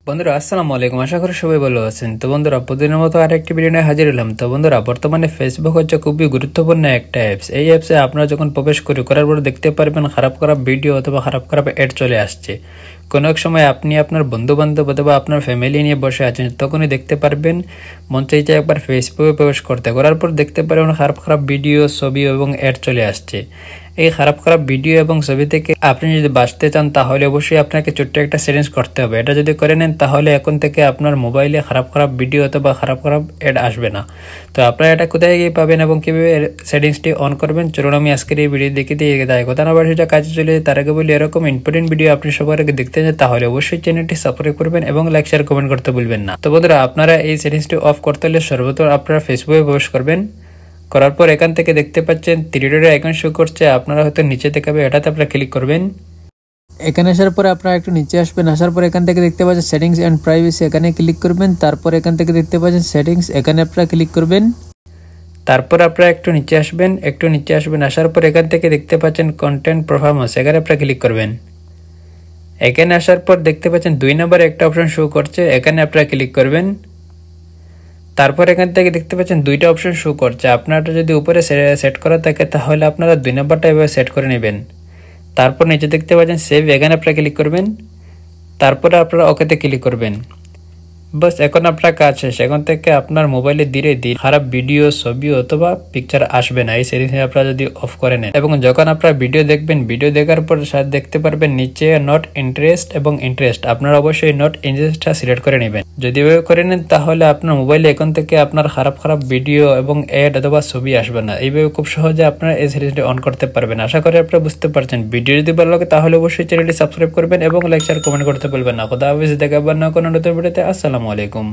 বন্ধুরা আসসালামু আলাইকুম, আশা করি সবাই ভালো আছেন। তো বন্ধুরা প্রতিদিনের মতো আরেকটি ভিডিও নিয়ে হাজির হলাম। তো বন্ধুরা বর্তমানে ফেসবুক হচ্ছে খুবই গুরুত্বপূর্ণ একটা অ্যাপস। এই অ্যাপসে আপনারা যখন প্রবেশ করার পর দেখতে পারবেন খারাপ খারাপ ভিডিও অথবা খারাপ খারাপ অ্যাড চলে আসছে। কোনো এক সময় আপনি আপনার বন্ধু বান্ধব অথবা আপনার ফ্যামিলি নিয়ে বসে আছেন, তখনই দেখতে পারবেন মন চাইছে একবার ফেসবুকে প্রবেশ করার পর দেখতে পারবেন খারাপ খারাপ ভিডিও, ছবি এবং অ্যাড চলে আসছে। এই খারাপ খারাপ ভিডিও এবং ছবি থেকে আপনি যদি বাঁচতে চান তাহলে অবশ্যই আপনাকে ছোট্ট একটা সেটিংস করতে হবে। এটা যদি করে নেন তাহলে এখন থেকে আপনার মোবাইলে খারাপ খারাপ ভিডিও অথবা খারাপ খারাপ অ্যাড আসবে না। তো আপনারা এটা কোথায় গিয়ে পাবেন এবং কীভাবে সেটিংসটি অন করবেন, চলুন আমি আজকের এই ভিডিও দেখে দিয়ে তাই কথা না সেটা কাজে চলে তার আগে বলি, এরকম ইম্পর্টেন্ট ভিডিও আপনি সবার আগে দেখতে চান তাহলে অবশ্যই চ্যানেলটি সাবস্ক্রাইব করবেন এবং লাইক শেয়ার কমেন্ট করতে ভুলবেন না। তো বন্ধুরা আপনারা এই সেটিংসটি অফ করতে হলে সর্বপ্রথম আপনারা ফেসবুকে প্রবেশ করবেন। করার পর এখান থেকে দেখতে পাচ্ছেন থ্রি ডটের আইকন শো করছে, আপনারা হয়তো নিচে দেখাবে, এটাতে আপনারা ক্লিক করবেন। এখানে আসার পরে আপনারা একটু নিচে আসবেন, আসার পর এখান থেকে দেখতে পাচ্ছেন সেটিংস অ্যান্ড প্রাইভেসি, এখানে ক্লিক করবেন। তারপর এখান থেকে দেখতে পাচ্ছেন সেটিংস, এখানে আপনারা ক্লিক করবেন। তারপর আপনারা একটু নিচে আসবেন, আসার পর এখান থেকে দেখতে পাচ্ছেন কন্টেন্ট পারফরম্যান্স, এখানে আপনারা ক্লিক করবেন। এখানে আসার পর দেখতে পাচ্ছেন 2 নম্বরে একটা অপশন শো করছে, এখানে আপনারা ক্লিক করবেন। তারপর এখান থেকে দেখতে পাচ্ছেন 2টা অপশন শো করছে, আপনারা যদি উপরে সেট করা থাকে তাহলে আপনারা 2 নম্বরটা এভাবে সেট করে নেবেন। তারপর নিচে দেখতে পাচ্ছেন সেভ, এখানে আপনারা ক্লিক করবেন। তারপরে আপনারা ওকেতে ক্লিক করবেন। বাস এখন আপনার কাজ শেষ। এখন থেকে আপনার মোবাইলে ধীরে ধীরে খারাপ ভিডিও, ছবি অথবা পিকচার আসবে না এই সেটিংস আপনারা যদি অফ করে নেন। এবং যখন আপনারা ভিডিও দেখবেন, ভিডিও দেখার পর দেখতে পারবেন নিচে নট ইন্টারেস্ট এবং ইন্টারেস্ট, আপনারা অবশ্যই নট ইন্টারেস্টটা সিলেক্ট করে নেবেন। যদি এভাবে করে নেন তাহলে আপনার মোবাইলে এখন থেকে আপনার খারাপ খারাপ ভিডিও এবং অ্যাড অথবা ছবি আসবে না। এইভাবে খুব সহজে আপনারা এই সেটিংসটি অন করতে পারবেন। আশা করি আপনারা বুঝতে পারছেন। ভিডিও যদি ভালো লাগে তাহলে অবশ্যই চ্যানেলটি সাবস্ক্রাইব করবেন এবং লাইক শেয়ার কমেন্ট করতে ভুলবেন না। খোদা হাফেজ, দেখা হবে না কোনো নতুন ভিডিওতে। আসসালামু আলাইকুম।